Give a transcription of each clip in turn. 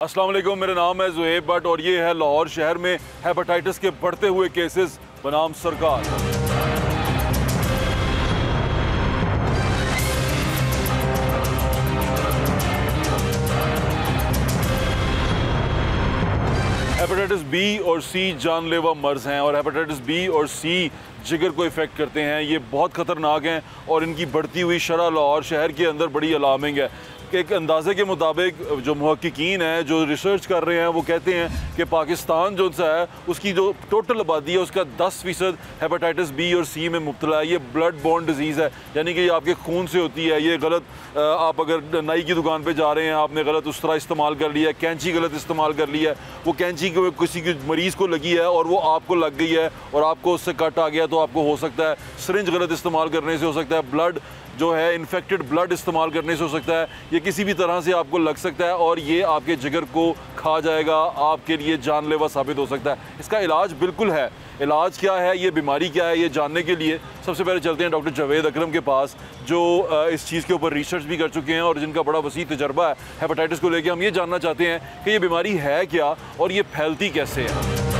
अस्सलाम वालेकुम, मेरा नाम है ज़ुहैब भट्ट और ये है लाहौर शहर में हेपेटाइटिस के बढ़ते हुए केसेस बनाम सरकार। हेपेटाइटिस बी और सी जानलेवा मर्ज हैं और हेपेटाइटिस बी और सी जिगर को इफ़ेक्ट करते हैं। ये बहुत ख़तरनाक हैं और इनकी बढ़ती हुई शरह लाहौर शहर के अंदर बड़ी अलार्मिंग है। कि एक अंदाज़े के मुताबिक जो मुहक्किकीन हैं, जो रिसर्च कर रहे हैं, वो कहते हैं कि पाकिस्तान जो सा है उसकी जो टोटल आबादी है उसका 10% हेपेटाइटिस बी और सी में मुब्तला है। ये ब्लड बॉर्न डिजीज़ है, यानी कि ये आपके खून से होती है। ये गलत आप अगर नाई की दुकान पे जा रहे हैं, आपने गलत उस तरह इस्तेमाल कर लिया है, कैंची गलत इस्तेमाल कर लिया है, वो कैंची को किसी की मरीज़ को लगी है और वो आपको लग गई है और आपको उससे कट आ गया, तो आपको हो सकता है सिरिंज गलत इस्तेमाल करने से हो सकता है, ब्लड जो है इन्फेक्टेड ब्लड इस्तेमाल करने से हो सकता है, ये किसी भी तरह से आपको लग सकता है और ये आपके जिगर को खा जाएगा, आपके लिए जानलेवा साबित हो सकता है। इसका इलाज बिल्कुल है। इलाज क्या है, ये बीमारी क्या है, ये जानने के लिए सबसे पहले चलते हैं डॉक्टर जावेद अकरम के पास, जो इस चीज़ के ऊपर रिसर्च भी कर चुके हैं और जिनका बड़ा वसी तजर्बा है हेपेटाइटिस को लेकर। हम ये जानना चाहते हैं कि ये बीमारी है क्या और ये फैलती कैसे है।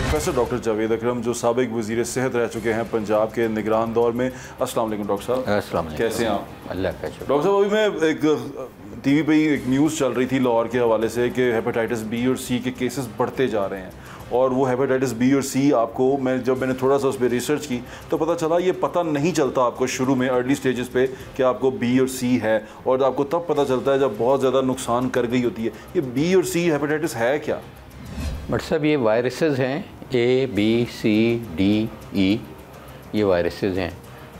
प्रोफेसर डॉक्टर जावेद अकरम, जो साबिक वज़ीर सेहत रह चुके हैं पंजाब के निगरान दौर में। अस्सलाम वालेकुम डॉक्टर साहब। अस्सलाम वालेकुम। कैसे हैं आप? अल्लाह का शुक्र। डॉक्टर साहब, अभी मैं एक टीवी पे एक न्यूज़ चल रही थी लाहौर के हवाले से कि हेपेटाइटिस बी और सी के केसेस बढ़ते जा रहे हैं और वो हेपेटाइटिस बी और सी आपको जब मैंने थोड़ा सा उस पर रिसर्च की तो पता चला ये पता नहीं चलता आपको शुरू में अर्ली स्टेजेस पे कि आपको बी और सी है, और आपको तब पता चलता है जब बहुत ज़्यादा नुकसान कर गई होती है। ये बी और सी हेपेटाइटिस है क्या? बट साहब, ये वायरसेस हैं, A B C D E, ये वायरसेस हैं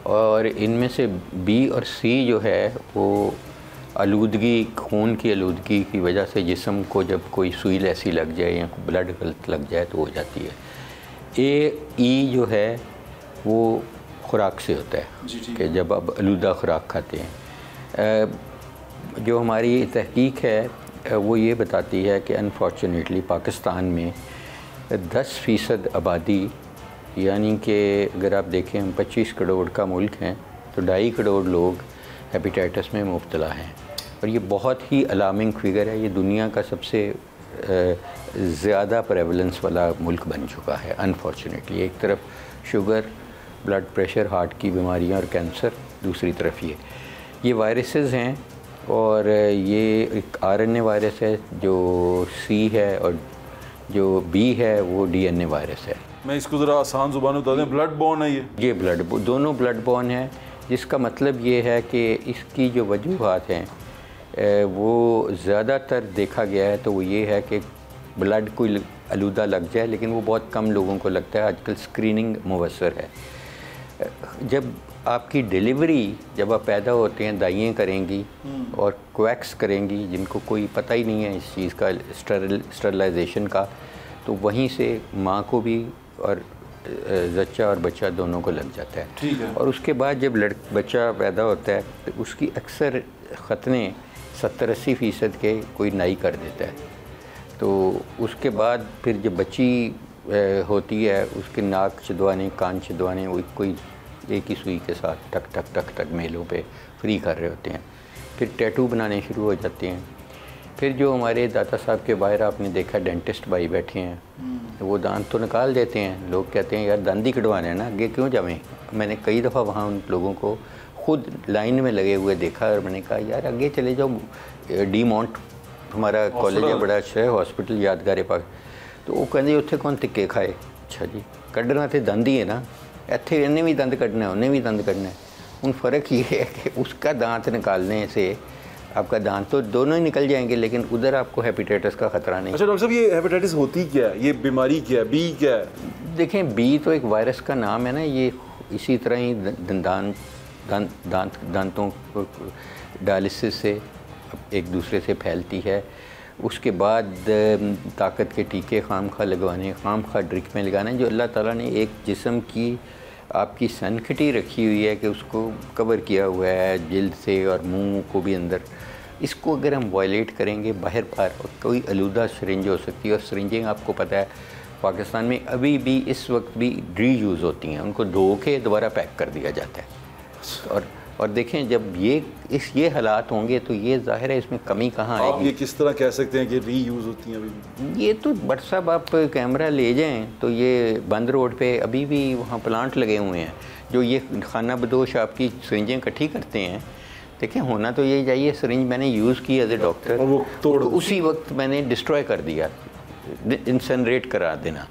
और इनमें से बी और सी जो है वो आलूदगी, खून की आलूदगी की वजह से जिस्म को जब कोई सुई ऐसी लग जाए या ब्लड गलत लग जाए तो हो जाती है। ए ई जो है वो खुराक से होता है कि जब आप आलूदा खुराक खाते हैं। जो हमारी तहकीक है वो ये बताती है कि अनफॉर्चुनेटली पाकिस्तान में 10% आबादी, यानी कि अगर आप देखें हम 25 करोड़ का मुल्क हैं तो 2.5 करोड़ लोग हेपेटाइटिस में मुब्तला हैं और ये बहुत ही अलार्मिंग फिगर है। ये दुनिया का सबसे ज़्यादा प्रेवलेंस वाला मुल्क बन चुका है अनफॉर्चुनेटली। एक तरफ शुगर, ब्लड प्रेशर, हार्ट की बीमारियां और कैंसर, दूसरी तरफ ये वायरसेस हैं और ये एक आरएनए वायरस है जो सी है और जो बी है वो डीएनए वायरस है। मैं इसको ज़रा आसान ज़ुबान में बता दें, ब्लड बॉर्न है ये दोनों ब्लड बॉर्न है, जिसका मतलब ये है कि इसकी जो वजूहात हैं वो ज़्यादातर देखा गया है तो वो ये है कि ब्लड को आलूदा लग जाए, लेकिन वो बहुत कम लोगों को लगता है। आजकल स्क्रीनिंग मुवस्सर है। जब आपकी डिलीवरी, जब आप पैदा होते हैं, दाइयाँ करेंगी और क्वैक्स करेंगी जिनको कोई पता ही नहीं है इस चीज़ का, स्टरलाइजेशन का, तो वहीं से माँ को भी और जच्चा और बच्चा दोनों को लग जाता है। ठीक है। और उसके बाद जब बच्चा पैदा होता है तो उसकी अक्सर खतने 70-80% के कोई नाई कर देता है। तो उसके बाद फिर जब बच्ची होती है उसके नाक छिदवाने, कान छिदवाने, वो कोई एक ही सुई के साथ टक टक टक टक मेलों पे फ्री कर रहे होते हैं। फिर टैटू बनाने शुरू हो जाते हैं। फिर जो हमारे दादा साहब के बाहर आपने देखा डेंटिस्ट भाई बैठे हैं, तो वो दांत तो निकाल देते हैं। लोग कहते हैं यार दांत ही कटवाने हैं ना, आगे क्यों जावें। मैंने कई दफ़ा वहाँ उन लोगों को खुद लाइन में लगे हुए देखा और मैंने कहा यार आगे चले जाओ, डी माउंट हमारा कॉलेज है, बड़ा अच्छा है हॉस्पिटल, यादगार पाक। तो वो कहते उत्थे कौन टिक्के खाए। अच्छा जी, कढ़ना तो दंद ही है ना, इत्थे इन्हें भी दंद कढ़ना है, उन्हें भी दंद कढ़ना है। उन फ़र्क ये है कि उसका दांत निकालने से आपका दांत तो दोनों ही निकल जाएंगे, लेकिन उधर आपको हेपेटाइटिस का ख़तरा नहीं। अच्छा डॉक्टर साहब, ये हेपेटाइटिस होती क्या है, ये बीमारी क्या है, बी क्या है? देखें, बी तो एक वायरस का नाम है ना, ये इसी तरह ही दांतों डायलिसिस से एक दूसरे से फैलती है। उसके बाद ताकत के टीके खामखा लगवाने, खामखा ड्रिक में लगाने, जो अल्लाह ताला ने एक जिस्म की आपकी सनखटी रखी हुई है कि उसको कवर किया हुआ है जिल्द से और मुंह को भी अंदर, इसको अगर हम वायलेट करेंगे बाहर बाहर, और कोई आलूदा सरिंज हो सकती है। और सरिंजें आपको पता है पाकिस्तान में अभी भी इस वक्त भी री यूज़ होती हैं, उनको धो के दोबारा पैक कर दिया जाता है। और देखें जब ये हालात होंगे तो ये ज़ाहिर है इसमें कमी कहाँ आएगी। आप ये किस तरह कह सकते हैं कि री यूज़ होती हैं अभी भी? ये तो बट साहब आप कैमरा ले जाएं तो ये बंद रोड पे अभी भी वहाँ प्लांट लगे हुए हैं जो ये खाना बदोश आपकी सिरिंजें इकट्ठी करते हैं। देखिए होना तो यही चाहिए, सिरिंज मैंने यूज़ की एज ए डॉक्टर, वो तोड़ तो उसी वक्त मैंने डिस्ट्रॉय कर दिया, इंसनरेट करा देना।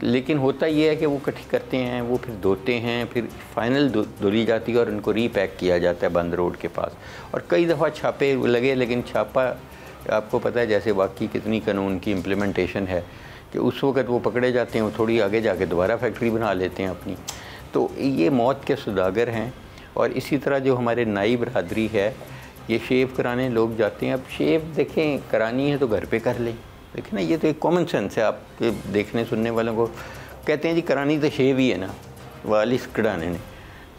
लेकिन होता ये है कि वो इकट्ठी करते हैं, वो फिर धोते हैं, फिर फाइनल धुली जाती है और उनको रीपैक किया जाता है बंद रोड के पास। और कई दफ़ा छापे लगे, लेकिन छापा आपको पता है जैसे वाकई कितनी कानून की इम्प्लीमेंटेशन है कि उस वक्त वो पकड़े जाते हैं, वो थोड़ी आगे जाके दोबारा फैक्ट्री बना लेते हैं अपनी। तो ये मौत के सौदागर हैं। और इसी तरह जो हमारे नाई बरदरी है, ये शेव कराने लोग जाते हैं। अब शेव देखें करानी है तो घर पे कर लें, देखिए ना, ये तो एक कॉमन सेंस है। आपके देखने सुनने वालों को कहते हैं जी करानी तो शेव ही है ना, बाल ही कटाने ने,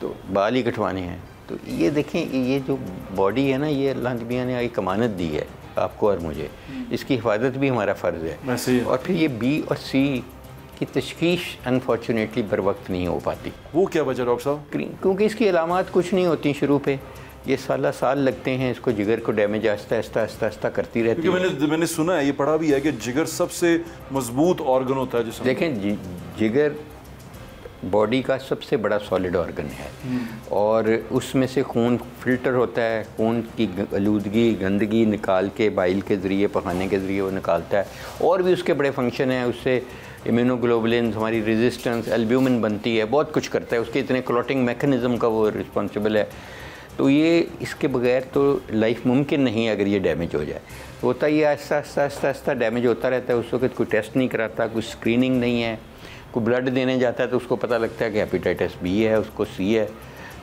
तो बाल ही कटवाने हैं। तो ये देखें ये जो बॉडी है ना, ये अल्लाह मियां ने एक अमानत दी है आपको और मुझे, इसकी हिफाजत भी हमारा फ़र्ज़ है। और फिर ये बी और सी की तशख़ीश अनफॉर्चुनेटली बर वक्त नहीं हो पाती। वो क्या वजह डॉक्टर साहब? क्योंकि इसकी अलामात कुछ नहीं होती शुरू पे, ये साल लगते हैं इसको, जिगर को डैमेज आहिस्ता आहिस्ता करती रहती है। मैंने सुना है, ये पढ़ा भी है कि जिगर सबसे मजबूत ऑर्गन होता है जिसमें। देखें जिगर बॉडी का सबसे बड़ा सॉलिड ऑर्गन है और उसमें से खून फिल्टर होता है, खून की आलूदगी गंदगी निकाल के बाइल के ज़रिए पखाने के ज़रिए वो निकालता है। और भी उसके बड़े फंक्शन हैं, उससे इम्यूनोग्लोबुलिन, हमारी रेजिस्टेंस, एल्ब्यूमिन बनती है, बहुत कुछ करता है, उसके इतने क्लॉटिंग मैकेनिज़्म का वो रिस्पॉन्सिबल है। तो ये इसके बगैर तो लाइफ मुमकिन नहीं है अगर ये डैमेज हो जाए। तो होता ये आहिस्ता डैमेज होता रहता है। उस वक्त कोई टेस्ट नहीं कराता, कोई स्क्रीनिंग नहीं है, कोई ब्लड देने जाता है तो उसको पता लगता है कि हेपेटाइटिस बी है, उसको सी है,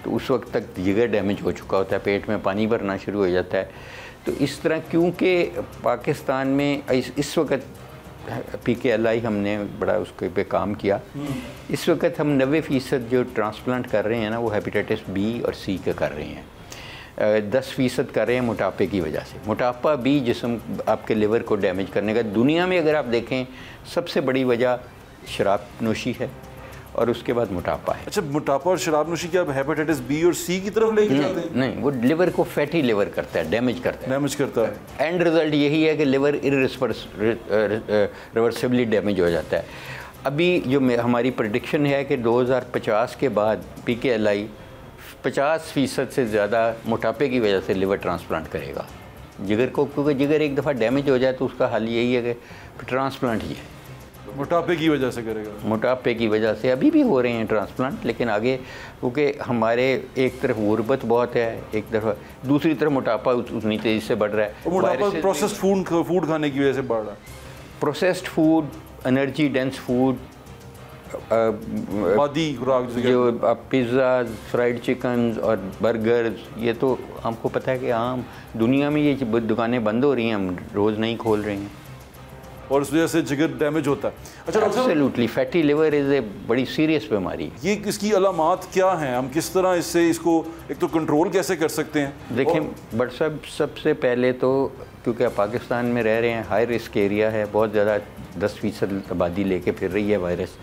तो उस वक्त तक जिगर डैमेज हो चुका होता है, पेट में पानी भरना शुरू हो जाता है। तो इस तरह क्योंकि पाकिस्तान में इस वक्त PKLI हमने बड़ा उसके पे काम किया, इस वक्त हम 90% जो ट्रांसप्लांट कर रहे हैं ना, वो हेपेटाइटिस बी और सी का कर रहे हैं। 10% कर रहे हैं मोटापे की वजह से। मोटापा भी जिस्म आपके लिवर को डैमेज करने का, दुनिया में अगर आप देखें सबसे बड़ी वजह शराब नोशी है और उसके बाद मोटापा है। अच्छा, मोटापा और शराब नोशी क्या हेपेटाइटिस बी और सी की तरफ लेके जाते हैं? नहीं, वो लिवर को फैटी लिवर करता है, डैमेज करता है। एंड रिजल्ट यही है कि लिवर रिवर्सिबली डैमेज हो जाता है। अभी जो हमारी प्रेडिक्शन है कि 2050 के बाद PKLI 50% से ज़्यादा मोटापे की वजह से लिवर ट्रांसप्लांट करेगा जिगर को, क्योंकि जिगर एक दफ़ा डैमेज हो जाए तो उसका हल यही है कि ट्रांसप्लांट ही है। मोटापे की वजह से करेगा? मोटापे की वजह से अभी भी हो रहे हैं ट्रांसप्लांट, लेकिन आगे क्योंकि हमारे एक तरफ गुर्बत बहुत है, एक तरफ दूसरी तरफ मोटापा उतनी तेज़ी से बढ़ रहा है। मोटापा प्रोसेस्ड फूड खाने की वजह से बढ़ रहा है। Processed food, energy dense food, जो पिज़्ज़ा, फ्राइड चिकन और बर्गर्स, ये तो हमको पता है कि आम दुनिया में ये दुकानें बंद हो रही हैं, हम रोज़ नहीं खोल रहे हैं और उस वजह से जिगर डैमेज होता है। अच्छा, absolutely fatty liver is a बड़ी सीरियस बीमारी। ये इसकी अलामात क्या हैं, हम किस तरह इसको एक तो कंट्रोल कैसे कर सकते हैं? देखें बट सबसे पहले तो क्योंकि आप पाकिस्तान में रह रहे हैं, हाई रिस्क एरिया है, बहुत ज़्यादा 10% आबादी लेके फिर रही है वायरस,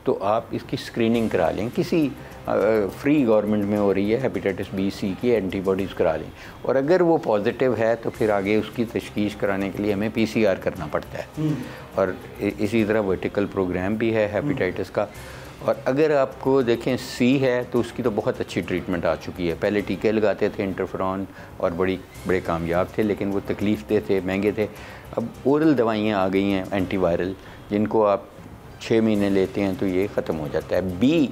तो आप इसकी स्क्रीनिंग करा लें, किसी फ्री गवर्नमेंट में हो रही है, हेपेटाइटिस बी सी की एंटीबॉडीज़ करा लें, और अगर वो पॉजिटिव है तो फिर आगे उसकी तशख़ीस कराने के लिए हमें PCR करना पड़ता है। और इसी तरह वर्टिकल प्रोग्राम भी है हेपेटाइटिस का। और अगर आपको देखें सी है तो उसकी तो बहुत अच्छी ट्रीटमेंट आ चुकी है। पहले टीके लगाते थे इंटरफेरॉन और बड़े कामयाब थे, लेकिन वो तकलीफ़ दे थे, महंगे थे। अब ओरल दवाइयाँ आ गई हैं एंटीवायरल, जिनको आप 6 महीने लेते हैं तो ये ख़त्म हो जाता है। बी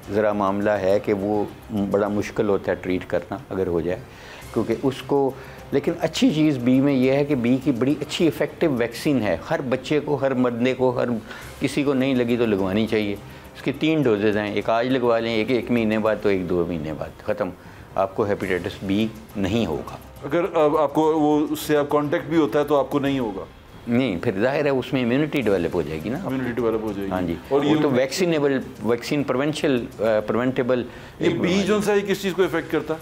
ज़रा मामला है कि वो बड़ा मुश्किल होता है ट्रीट करना अगर हो जाए, क्योंकि उसको, लेकिन अच्छी चीज़ बी में यह है कि बी की बड़ी अच्छी इफ़ेक्टिव वैक्सीन है। हर बच्चे को, हर मर्दे को, हर किसी को नहीं लगी तो लगवानी चाहिए। इसके 3 डोजेज़ हैं, एक आज लगवा लें, एक महीने बाद, तो एक 2 महीने बाद, ख़त्म, आपको हेपेटाइटिस बी नहीं होगा। अगर आपको वो उससे आप कॉन्टेक्ट भी होता है तो आपको नहीं होगा? नहीं, फिर जाहिर है उसमें इम्यूनिटी डेवलप हो जाएगी ना, इम्यूनिटी डेवलप हो जाएगी। हाँ जी, और ये तो वैक्सीन प्रिवेंटेबल। ये बी जो है किस चीज़ को इफेक्ट करता है?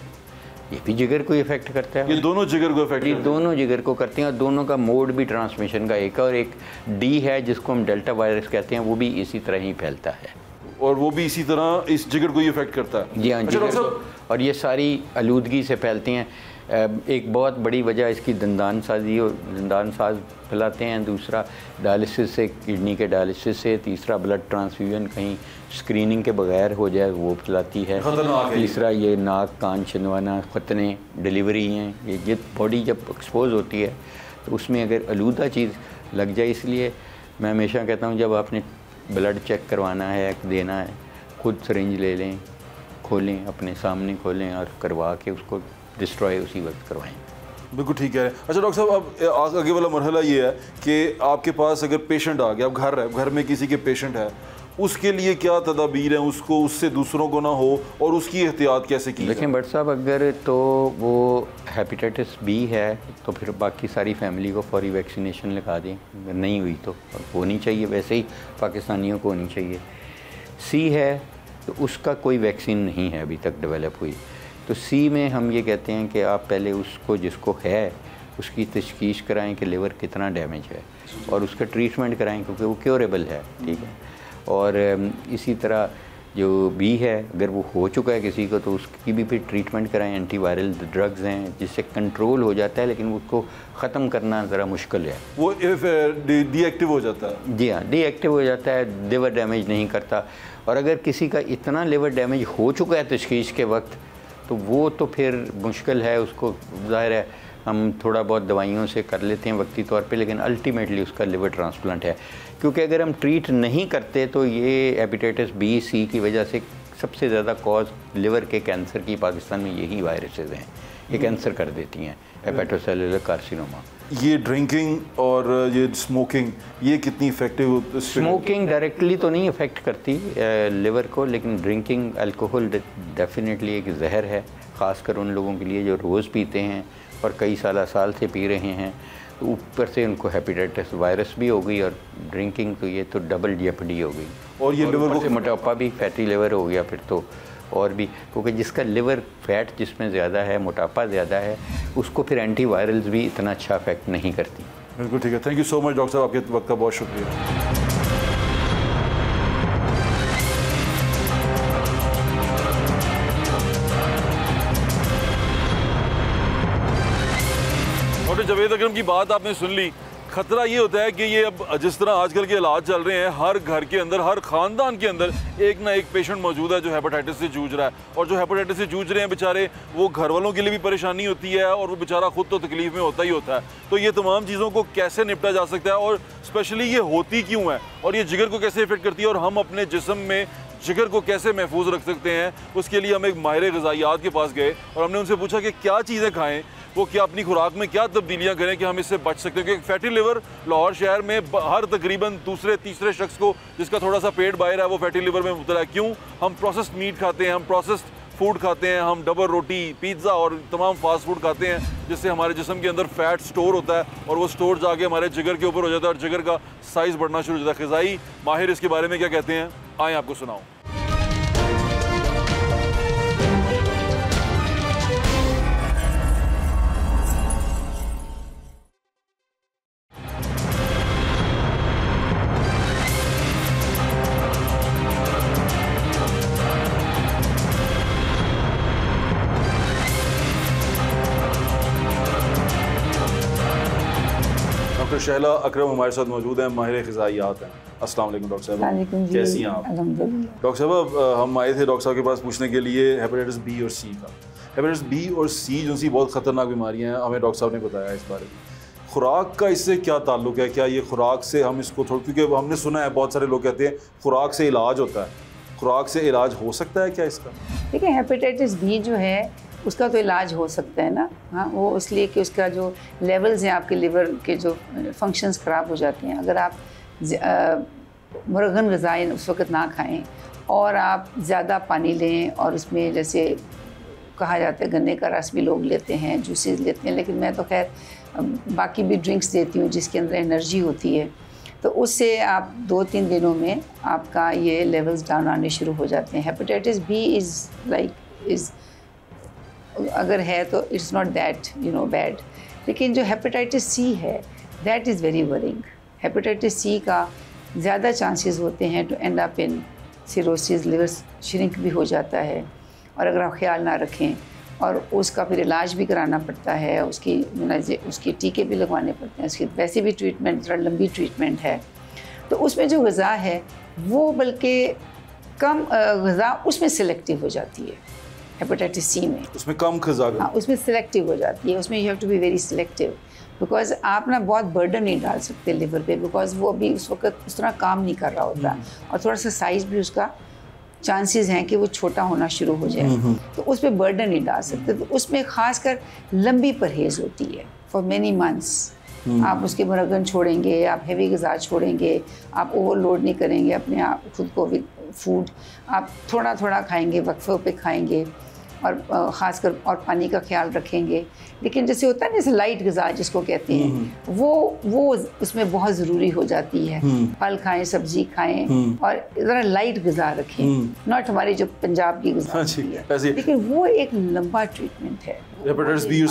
ये भी जिगर को इफेक्ट करता है। ये दोनों जिगर को इफेक्ट, ये दोनों जिगर को करते हैं, और दोनों का मोड भी ट्रांसमिशन का एक है, और एक डी है जिसको हम डेल्टा वायरस कहते हैं, वो भी इसी तरह ही फैलता है और वो भी इसी तरह इस जिगर को ही इफेक्ट करता है। जी हाँ, जिगर को, और ये सारी आलूदगी से फैलती हैं। एक बहुत बड़ी वजह इसकी दंदान साजी और दंदान साज फैलाते हैं, दूसरा डायलिसिस से, किडनी के डायलिसिस से, तीसरा ब्लड ट्रांसफ्यूजन कहीं स्क्रीनिंग के बगैर हो जाए वो फैलाती है, तीसरा ये नाक कान छिनवाना, खतने, डिलीवरी हैं, ये बॉडी जब एक्सपोज होती है तो उसमें अगर आलूदा चीज़ लग जाए। इसलिए मैं हमेशा कहता हूँ जब आपने ब्लड चेक करवाना है, देना है, खुद सिरिंज ले लें, खोलें, अपने सामने खोलें और करवा के उसको डिस्ट्रॉय उसी वक्त करवाएं। बिल्कुल ठीक है। अच्छा डॉक्टर साहब, अब आगे वाला मरहला ये है कि आपके पास अगर पेशेंट आ गया, अब घर में किसी के पेशेंट है, उसके लिए क्या तदाबीर हैं, उसको उससे दूसरों को ना हो और उसकी एहतियात कैसे की? देखें भट्ट साहब, अगर तो वो हेपेटाइटिस बी है तो फिर बाकी सारी फैमिली को फौरी वैक्सीनेशन लगा दें, नहीं हुई तो होनी चाहिए, वैसे ही पाकिस्तानियों को होनी चाहिए। सी है तो उसका कोई वैक्सीन नहीं है अभी तक डेवलप हुई, तो सी में हम ये कहते हैं कि आप पहले उसको, जिसको है उसकी तशखीस कराएं कि लिवर कितना डैमेज है और उसका ट्रीटमेंट कराएं क्योंकि वो क्योरेबल है, ठीक है। और इसी तरह जो बी है, अगर वो हो चुका है किसी को तो उसकी भी फिर ट्रीटमेंट कराएं। एंटीवायरल ड्रग्स हैं जिससे कंट्रोल हो जाता है, लेकिन उसको ख़त्म करना ज़रा मुश्किल है। वो डीएक्टिव हो जाता है? जी हाँ, डीएक्टिव हो जाता है, लिवर डैमेज नहीं करता। और अगर किसी का इतना लिवर डैमेज हो चुका है तशखीस के वक्त तो वो तो फिर मुश्किल है, उसको ज़ाहिर है हम थोड़ा बहुत दवाइयों से कर लेते हैं वक्ती तौर पे, लेकिन अल्टीमेटली उसका लिवर ट्रांसप्लांट है। क्योंकि अगर हम ट्रीट नहीं करते तो ये हेपेटाइटिस बी सी की वजह से सबसे ज़्यादा कॉज लिवर के कैंसर की पाकिस्तान में यही वायरसेस हैं, ये कैंसर कर देती हैं, हेपेटोसेलुलर कार्सिनोमा। ये ड्रिंकिंग और ये स्मोकिंग, ये कितनी इफेक्टिव? स्मोकिंग डायरेक्टली तो नहीं इफ़ेक्ट करती लिवर को, लेकिन ड्रिंकिंग अल्कोहल डेफिनेटली एक जहर है, ख़ासकर उन लोगों के लिए जो रोज़ पीते हैं और कई साल से पी रहे हैं, तो ऊपर से उनको हेपेटाइटिस वायरस भी हो गई और ड्रिंकिंग, तो ये तो डबल जेपडी हो गई। और ये लिवर को मोटापा भी, फैटी लिवर हो गया फिर तो, और भी, क्योंकि जिसका लिवर फैट जिसमें ज़्यादा है, मोटापा ज़्यादा है, उसको फिर एंटीवायरल्स भी इतना अच्छा इफेक्ट नहीं करती। बिल्कुल ठीक है, thank you so much doctor साहब, आपके वक्त का बहुत शुक्रिया। डॉक्टर जावेद अकरम की बात आपने सुन ली। खतरा ये होता है कि ये अब जिस तरह आजकल के इलाज चल रहे हैं, हर घर के अंदर, हर ख़ानदान के अंदर एक ना एक पेशेंट मौजूद है जो हेपेटाइटिस से जूझ रहा है, और जो हेपेटाइटिस से जूझ रहे हैं बेचारे, वो घर वालों के लिए भी परेशानी होती है और वो बेचारा खुद तो तकलीफ में होता ही होता है। तो ये तमाम चीज़ों को कैसे निपटा जा सकता है और स्पेशली ये होती क्यों है और ये जिगर को कैसे इफेक्ट करती है और हम अपने जिस्म में जिगर को कैसे महफूज रख सकते हैं, उसके लिए हम एक माहिर ग़िज़ाइयात के पास गए और हमने उनसे पूछा कि क्या चीज़ें खाएं, वो क्या अपनी खुराक में क्या तब्दीलियां करें कि हम इससे बच सकते हैं। क्योंकि फैटी लिवर लाहौर शहर में हर तकरीबन दूसरे तीसरे शख्स को जिसका थोड़ा सा पेट बाहर है वो फैटी लिवर में मुब्तला है। क्यों? हम प्रोसेस्ड मीट खाते हैं, हम प्रोसेस्ड फूड खाते हैं, हम डबल रोटी, पिज़्ज़ा और तमाम फास्ट फूड खाते हैं, जिससे हमारे जिस्म के अंदर फैट स्टोर होता है और वो स्टोर जाके हमारे जिगर के ऊपर हो जाता है और जिगर का साइज़ बढ़ना शुरू हो जाता है। ग़िज़ाई माहिर इसके बारे में क्या कहते हैं, आएँ आपको सुनाऊँ। डॉक्टर शहला अकरम हमारे साथ मौजूद हैं, माहिर ग़िज़ाइयात हैं। अस्सलाम वालेकुम डॉक्टर साहब, कैसी हैं आप? डॉक्टर साहब हम आए थे डॉक्टर साहब के पास पूछने के लिए हेपेटाइटिस बी और सी का। हेपेटाइटिस बी और सी जो सी बहुत ख़तरनाक बीमारियाँ हैं, हमें डॉक्टर साहब ने बताया इस बारे में। खुराक का इससे क्या ताल्लुक़ है? क्या ये खुराक से हम इसको थोड़ा, क्योंकि हमने सुना है बहुत सारे लोग कहते हैं खुराक से इलाज होता है, खुराक से इलाज हो सकता है क्या इसका? देखिए हेपेटाइटिस बी जो है उसका तो इलाज हो सकता है ना, हाँ, वो इसलिए कि उसका जो लेवल्स हैं आपके लिवर के जो फंक्शंस ख़राब हो जाते हैं। अगर आप मुरगन ग़िज़ाएँ उस वक्त ना खाएं और आप ज़्यादा पानी लें, और उसमें जैसे कहा जाता है गन्ने का रस भी लोग लेते हैं, जूसेस लेते हैं, लेकिन मैं तो खैर बाकी भी ड्रिंक्स देती हूँ जिसके अंदर एनर्जी होती है, तो उससे आप 2-3 दिनों में आपका ये लेवल्स डाउन आने शुरू हो जाते हैं। हेपेटाइटिस बी इज़ अगर है तो इट्स नॉट दैट बैड। लेकिन जो हेपेटाइटिस सी है that is very worrying. Hepatitis C का ज़्यादा चांसेस होते हैं to end up in cirrhosis, liver shrink भी हो जाता है, और अगर आप ख्याल ना रखें और उसका फिर इलाज भी कराना पड़ता है, उसकी टीके भी लगवाने पड़ते हैं, उसकी वैसे भी ट्रीटमेंट थोड़ा लंबी ट्रीटमेंट है। तो उसमें जो ग़िज़ा है वो बल्कि कम ग़िज़ा उसमें सिलेक्टिव हो जाती है। हेपेटाइटिस सी में उसमें कम ग़िज़ा, हाँ, उसमें सिलेक्टिव हो जाती है। उसमें you have to be very selective, because आप ना बहुत बर्डन नहीं डाल सकते लिवर पे, बिकॉज वो अभी उस वक्त उस तरह काम नहीं कर रहा होता, और थोड़ा सा साइज़ भी उसका चांसेस हैं कि वो छोटा होना शुरू हो जाए, तो उस पर बर्डन नहीं डाल सकते। तो उसमें ख़ासकर लंबी परहेज़ होती है फॉर मैनी मंथ्स। आप उसके मुरगन छोड़ेंगे, आप हेवी ग़िज़ा छोड़ेंगे, आप ओवरलोड नहीं करेंगे अपने आप खुद को विद फूड, आप थोड़ा थोड़ा खाएंगे, वक्फे पे खाएंगे, और ख़ासकर और पानी का ख्याल रखेंगे। लेकिन जैसे होता है ना, जैसे लाइट ग़िज़ा जिसको कहते हैं, वो उसमें बहुत ज़रूरी हो जाती है। फल खाएं, सब्ज़ी खाएं, और ज़रा लाइट ग़िज़ा रखें, नॉट हमारी जो पंजाब की ग़िज़ा है, लेकिन वो एक लंबा ट्रीटमेंट है हेपेटाइटिस बी और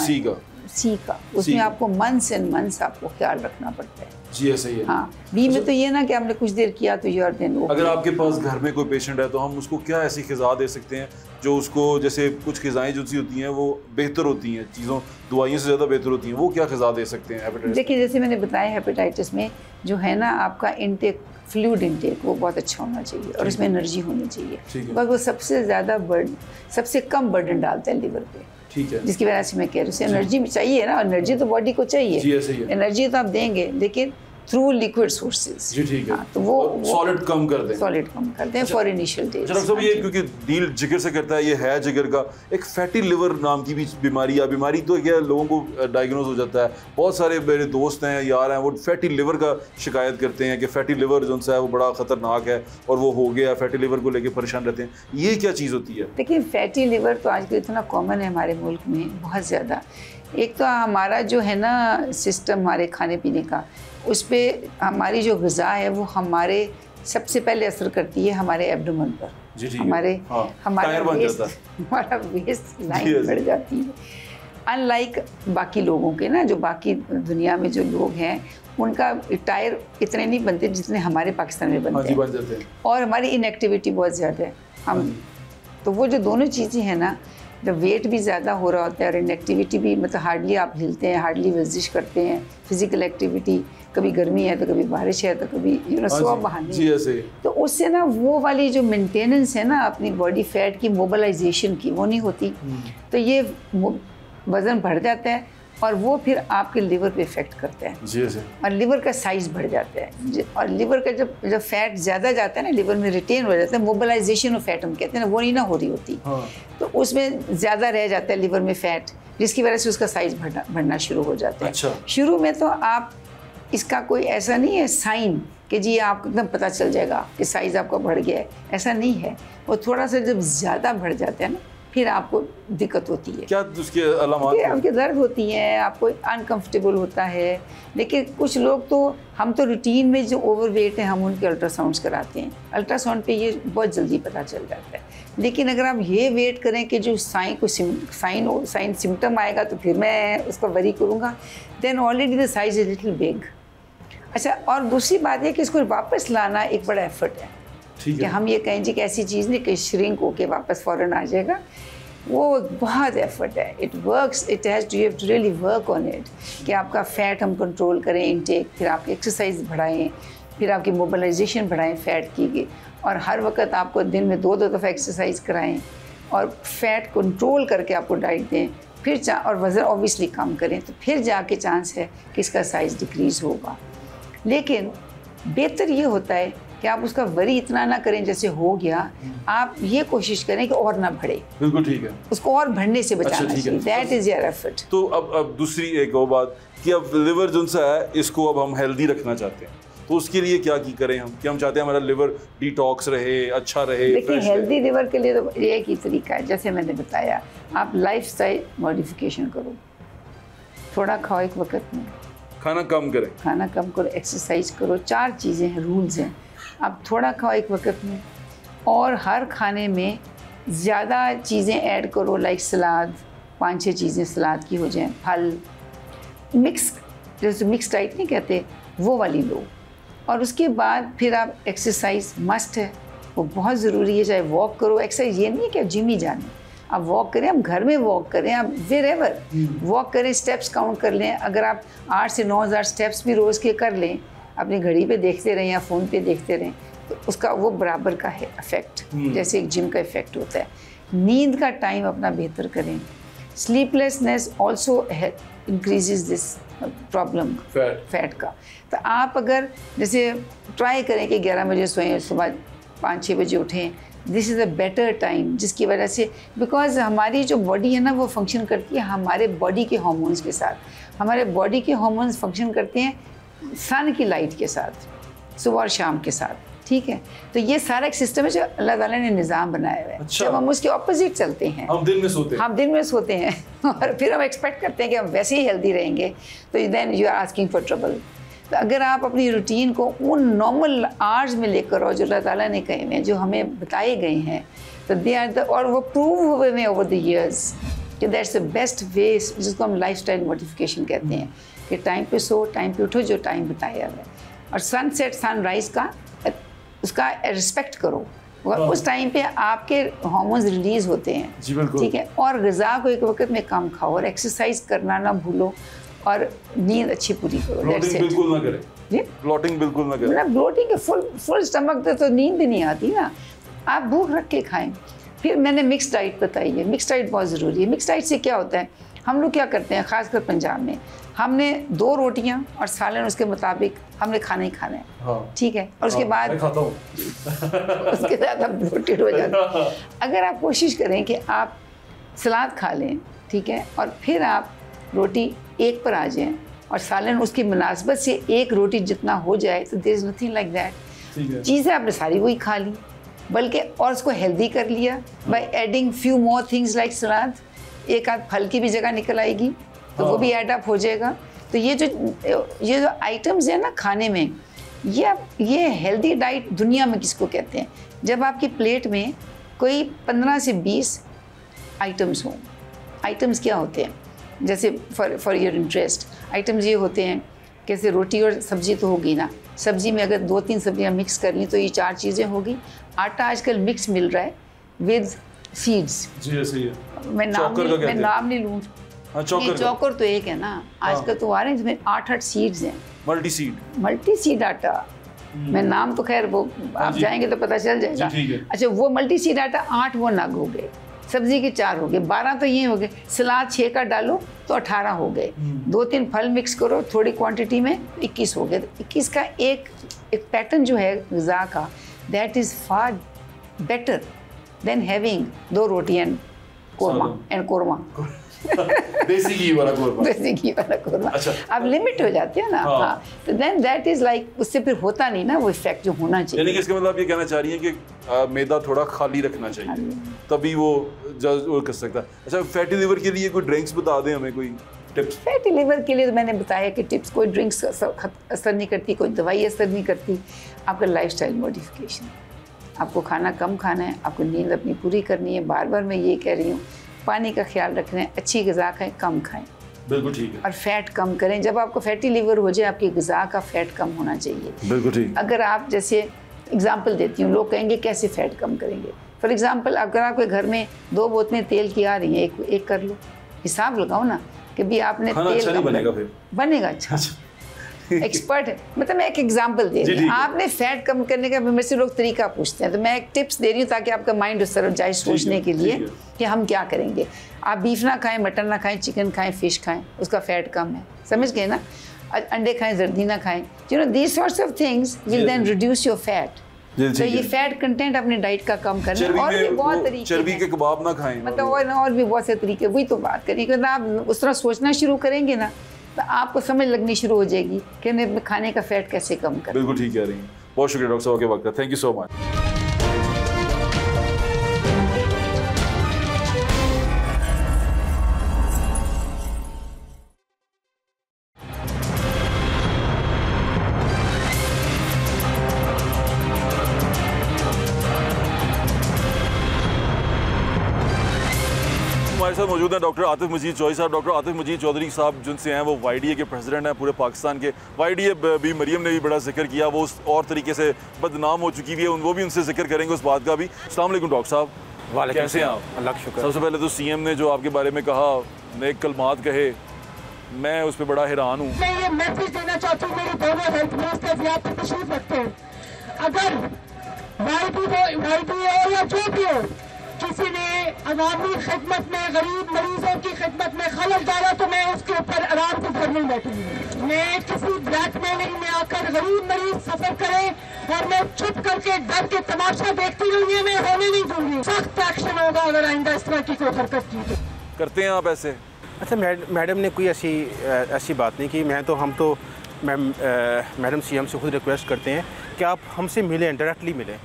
सी का। उसमें आपको मंथ्स एंड मंथ्स आपको ख्याल रखना पड़ता है। जी ऐसा ही है। हाँ, बी में तो ये ना कि आपने कुछ देर किया तो यूर देन ओके। अगर आपके पास घर में कोई पेशेंट है तो हम उसको क्या ऐसी ग़िज़ा दे सकते हैं जो उसको, जैसे कुछ ग़िज़ाएं जो सी होती हैं वो बेहतर होती हैं, चीज़ों दवाइयों से ज़्यादा बेहतर होती हैं, वो क्या ग़िज़ा दे सकते हैं हेपेटाइटिस? देखिए, जैसे मैंने बताया हेपेटाइटिस में जो है ना, आपका इंटेक, फ्लूइड इंटेक वो बहुत अच्छा होना चाहिए, और उसमें एनर्जी होनी चाहिए, बिकॉज वो सबसे ज़्यादा सबसे कम बर्डन डालता है लिवर पे। ठीक है, जिसकी वजह से मैं कह रही हूँ एनर्जी भी चाहिए ना, एनर्जी तो बॉडी को चाहिए, एनर्जी तो आप देंगे लेकिन थ्रू लिक्विड सोर्सेज। जी ठीक है। हाँ, तो वो सॉलिड कम कर दें, सॉलिड कम कर दें फॉर इनिशियल डेज। डॉक्टर साहब, ये क्योंकि डील जिगर से करता है, ये है जिगर का, एक फैटी लिवर नाम की भी बीमारी है। बीमारी तो क्या लोगों को डायग्नोज हो जाता है, बहुत सारे मेरे दोस्त हैं, यार हैं, वो फैटी लिवर का शिकायत करते हैं कि फैटी लिवर जो है वो बड़ा ख़तरनाक है और वो हो गया, फैटी लिवर को लेके परेशान रहते हैं। ये क्या चीज़ होती है? देखिए, फैटी लिवर तो आजकल इतना कॉमन है हमारे मुल्क में, बहुत ज़्यादा। एक तो हमारा जो है ना सिस्टम, हमारे खाने पीने का, उस पर हमारी जो ग़िज़ा है वो हमारे सबसे पहले असर करती है हमारे एब्डोमेन पर। जी जी, हमारा वेस्ट लाइन बढ़ जाती है। अनलाइक बाकी लोगों के ना, जो बाकी दुनिया में जो लोग हैं उनका टायर इतने नहीं बनते जितने हमारे पाकिस्तान में बनते हैं, और हमारी इनएक्टिविटी बहुत ज़्यादा है हम। तो वो जो दोनों चीज़ें हैं ना, जब वेट भी ज़्यादा हो रहा होता है और इनएक्टिविटी भी, मतलब हार्डली आप हिलते हैं, हार्डली वर्जिश करते हैं, फिजिकल एक्टिविटी, कभी गर्मी है तो कभी बारिश है तो कभी सुबह बहाने, तो उससे ना वो वाली जो मेंटेनेंस है ना अपनी बॉडी फैट की, मोबिलाइजेशन की, वो नहीं होती। तो ये वज़न बढ़ जाता है और वो फिर आपके लिवर पे इफेक्ट करता है। जी जी। और लिवर का साइज़ बढ़ जाता है, और लिवर का जब फैट ज़्यादा जाता है ना, लिवर में रिटेन हो जाता है, मोबिलाइजेशन ऑफ फैट हम कहते हैं ना, वो नहीं ना हो रही होती। तो उसमें ज़्यादा रह जाता है लिवर में फ़ैट, जिसकी वजह से उसका साइज़ बढ़ना शुरू हो जाता है। अच्छा। शुरू में तो आप, इसका कोई ऐसा नहीं है साइन कि जी आपको एकदम पता चल जाएगा कि साइज़ आपका बढ़ गया है, ऐसा नहीं है। वो थोड़ा सा जब ज़्यादा बढ़ जाता है ना, फिर आपको दिक्कत होती है। क्या उसके अलामात? आपके दर्द होती हैं, आपको अनकंफर्टेबल होता है। लेकिन कुछ लोग तो, हम तो रूटीन में जो ओवरवेट हैं हम उनके अल्ट्रासाउंड्स कराते हैं, अल्ट्रासाउंड पे ये बहुत जल्दी पता चल जाता है। लेकिन अगर आप ये वेट करें कि जो साइन सिम्टम आएगा तो फिर मैं उसको वरी करूँगा, then already the size is little big. अच्छा, और दूसरी बात है कि इसको वापस लाना एक बड़ा एफर्ट है कि हम ये कहें जी कि ऐसी चीज़ नहीं कि श्रिंक होके वापस फ़ौरन आ जाएगा, वो बहुत एफर्ट है। It works, it has to, you have to really work on it, कि आपका फ़ैट हम कंट्रोल करें, इनटेक, फिर आपकी एक्सरसाइज बढ़ाएं, फिर आपकी मोबिलाइजेशन बढ़ाएं फ़ैट की, और हर वक्त आपको दिन में 2 दफ़ा एक्सरसाइज कराएं, और फ़ैट कंट्रोल करके आपको डाइट दें, फिर और वज़न ऑब्वियसली कम करें, तो फिर जाके चांस है कि इसका साइज़ डिक्रीज़ होगा। लेकिन बेहतर ये होता है कि आप उसका वरी इतना ना करें जैसे हो गया, आप ये कोशिश करें कि और ना बढ़े। बिल्कुल ठीक है, उसको और बढ़ने से बचाना चाहिए। That is your effort. तो अब दूसरी एक और बात कि अब लिवर जो सा है इसको अब हम हेल्दी रखना चाहते हैं, तो उसके लिए क्या करें हम? कि हम चाहते हैं हमारा लिवर डिटॉक्स रहे, अच्छा रहे। देखिए, हेल्दी लिवर के लिए तो एक ही तरीका है, जैसे मैंने बताया, आप लाइफस्टाइल मॉडिफिकेशन करो, थोड़ा खाओ एक वक्त में, खाना कम करो, एक्सरसाइज करो। 4 चीज़ें हैं, रूल्स हैं। आप थोड़ा खाओ एक वक्त में, और हर खाने में ज़्यादा चीज़ें ऐड करो, लाइक सलाद 5-6 चीज़ें सलाद की हो जाएं, फल मिक्स, जैसे मिक्स डाइट नहीं कहते, वो वाली लो। और उसके बाद फिर आप एक्सरसाइज मस्ट है, वो बहुत ज़रूरी है। चाहे वॉक करो, एक्सरसाइज ये नहीं है कि आप जिम ही जाने, आप वॉक करें, आप घर में वॉक करें, आप वेर एवर वॉक करें, स्टेप्स काउंट कर लें। अगर आप 8 से 9 हज़ार स्टेप्स भी रोज़ के कर लें, अपनी घड़ी पे देखते रहें या फ़ोन पे देखते रहें, तो उसका वो बराबर का है इफ़ेक्ट, जैसे एक जिम का इफ़ेक्ट होता है। नींद का टाइम अपना बेहतर करें। Sleeplessness also increases this problem fat का। तो आप अगर जैसे ट्राई करें कि 11 बजे सोएं, सुबह 5-6 बजे उठें, this is a better time, जिसकी वजह से बिकॉज हमारी जो बॉडी है ना वो फंक्शन करती है हमारे बॉडी के हार्मोन्स के साथ। हमारे बॉडी के हार्मोन्स फंक्शन करते हैं सन की लाइट के साथ, सुबह और शाम के साथ, ठीक है। तो ये सारा एक सिस्टम है जो अल्लाह ताला ने निज़ाम बनाया हुआ है। अच्छा। जब हम उसके ऑपोजिट चलते हैं, हम दिन में सोते हैं और फिर हम एक्सपेक्ट करते हैं कि हम वैसे ही हेल्दी रहेंगे, तो then you are asking for trouble. तो अगर आप अपनी रूटीन को उन नॉर्मल आवर्स में लेकर आओ जो अल्लाह ताला ने कहे हुए हैं, जो हमें बताए गए हैं, तो दे आर द, और वो प्रूव हुए हैं ओवर द ईयर्स कि दैट्स द बेस्ट वे, जिसको हम लाइफस्टाइल मॉडिफिकेशन कहते हैं, कि टाइम पे सो, टाइम पे उठो, जो टाइम बताया हुआ है। और सनसेट सनराइज का उसका रिस्पेक्ट करो, और उस टाइम पे आपके हार्मोन्स रिलीज होते हैं, ठीक है। और ग़िज़ा को एक वक्त में कम खाओ, और एक्सरसाइज करना ना भूलो, और नींद अच्छी पूरी करो। बिल्कुल ना करें जी, ब्लोटिंग बिल्कुल ना करें। ब्लोटिंग के फुल स्टमक तो नींद भी नहीं आती ना। आप भूख रख के खाएं। फिर मैंने मिक्स डाइट बताई है, मिक्स डाइट बहुत ज़रूरी है। मिक्स डाइट से क्या होता है, हम लोग क्या करते हैं ख़ासकर पंजाब में, हमने 2 रोटियां और सालन उसके मुताबिक हमने खाना ही खाना है, हाँ। ठीक है। और उसके बाद उसके साथ हम ब्लोटेड हो जाते हैं। अगर आप कोशिश करें कि आप सलाद खा लें, ठीक है, और फिर आप रोटी एक पर आ जाएं और सालन उसकी मुनासबत से एक रोटी जितना हो जाए, तो there is nothing like that. चीज़ें आपने सारी वही खा ली, बल्कि और उसको हेल्दी कर लिया by adding few more things like salad. एक आध फल की भी जगह निकल आएगी, तो वो भी ऐड अप हो जाएगा। तो ये जो आइटम्स हैं ना खाने में, ये हेल्दी डाइट दुनिया में किसको कहते हैं, जब आपकी प्लेट में कोई 15 से 20 आइटम्स हों। आइटम्स क्या होते हैं, जैसे फॉर योर इंटरेस्ट, आइटम्स ये होते हैं कैसे, रोटी और सब्ज़ी तो होगी ना, सब्ज़ी में अगर 2-3 सब्जियां मिक्स कर ली तो ये 4 चीज़ें होगी। आटा आजकल मिक्स मिल रहा है विद सीड्स, जी सही है। मैं नाम नहीं लूँ, ये चौकर तो एक है ना, आजकल तो आ रहे हैं जिसमें 8-8 सीड्स हैं, मल्टी सीड आटा। मैं नाम तो खैर वो आप जाएंगे तो पता चल जाएगा। अच्छा, वो मल्टी सीड आटा 8 वो नग हो गए, सब्जी के 4 हो गए, 12 तो ये हो गए, सलाद 6 का डालो तो 18 हो गए, 2-3 फल मिक्स करो थोड़ी क्वांटिटी में 21 हो गए। 21 का एक पैटर्न जो है ग़िज़ा का, that is far better than having 2 roti and korma देसी घी वाला कोरमा। अच्छा। आप लिमिट हो जाते हैं ना, हाँ। तो देन दैट इज लाइक, उससे फिर होता नहीं ना वो इफेक्ट जो होना चाहिए। यानी कि इसका मतलब आप ये कहना चाह रही हैं कि मैदा थोड़ा खाली रखना चाहिए, तभी वो कर सकता है। अच्छा, फैटी लिवर के लिए कोई ड्रिंक्स बता दें हमें, कोई टिप्स? फैटी लिवर के लिए तो मैंने बताया कि टिप्स, कोई ड्रिंक्स असर नहीं करती, कोई दवाई असर नहीं करती। आपका लाइफस्टाइल मॉडिफिकेशन, आपको खाना कम खाना है, आपको नींद अपनी पूरी करनी है। बार बार मैं ये कह रही हूँ, पानी का ख्याल रखना है, अच्छी ग़िज़ा खाएं, कम खाएं, बिल्कुल ठीक है। और फैट कम करें। जब आपको फैटी लिवर हो जाए, आपकी ग़िज़ा का फैट कम होना चाहिए, बिल्कुल ठीक। अगर आप, जैसे एग्जांपल देती हूँ, लोग कहेंगे कैसे फैट कम करेंगे। फॉर एग्जांपल, अगर आपके घर में 2 बोतलें तेल की आ रही हैं, एक कर लो, हिसाब लगाओ ना कि भी आपने तेल अच्छा नहीं बनेगा, फिर बनेगा अच्छा। एक्सपर्ट है, मतलब मैं एक एग्जांपल दे रही हूँ। आपने फैट कम करने का मेरे से लोग तरीका पूछते हैं, तो मैं एक टिप्स दे रही हूँ ताकि आपका माइंड उस तरफ जाए सोचने के लिए कि हम क्या करेंगे। आप बीफ ना खाएं, मटन ना खाएं, चिकन खाएं, फिश खाएं, उसका फैट कम है, समझ गए ना। अंडे खाएं, जर्दी ना खाएं, you know these sorts of things will then reduce your fat. तो ये फैट कंटेंट अपनी डाइट का कम करना। और भी बहुत तरीके, चर्बी के कबाब ना खाएं, मतलब और भी बहुत से तरीके, वही तो बात करी कि आप उस तरह सोचना शुरू करेंगे ना, तो आपको समझ लगनी शुरू हो जाएगी कि मैं खाने का फैट कैसे कम करें। बिल्कुल ठीक कह रही हैं। बहुत शुक्रिया डॉक्टर साहब के वक्त का, थैंक यू सो मच। हमारे हमारे साथ मौजूद हैं डॉक्टर आतिफ मजीद चौधरी साहब। डॉक्टर आतिफ मजीद चौधरी साहब जिनसे हैं वो YDA के प्रेसिडेंट हैं पूरे पाकिस्तान के। YDA भी मरियम ने भी बड़ा जिक्र किया, वो उस और तरीके से बदनाम हो चुकी है, वो भी उनसे जिक्र करेंगे उस बात का भी। अस्सलाम वालेकुम डॉक्टर साहब, कैसे हैं आप? अल्लाह का शुक्र। सबसे पहले तो CM ने जो आपके बारे में कहा, नेक कलमात कहे, मैं उस पर बड़ा हैरान हूँ। मैं ये मैसेज देना चाहती हूँ मेरे दोनों हेल्थ मिनिस्टर्स यहाँ पर तशरीफ रखते हैं, अगर YDA हो या जो भी हो, किसी ने अवामी खिदमत में, गरीब मरीजों की खिदमत में खलल डाला तो मैं उसके ऊपर आराम से घर नहीं बैठूंगी। मैं किसी ब्लैकमेलिंग में आकर गरीब मरीज सफर करे और मैं चुप करके डर के तमाशा देखती रहूंगी, मैं होने नहीं दूंगी। सख्त एक्शन होगा अगर आइंदा इस तरह की कोई हरकत की तो। करते हैं आप ऐसे? अच्छा, मैडम ने कोई ऐसी बात नहीं की। हम तो मैडम CM से खुद रिक्वेस्ट करते हैं कि आप हमसे मिलें, डायरेक्टली मिलें।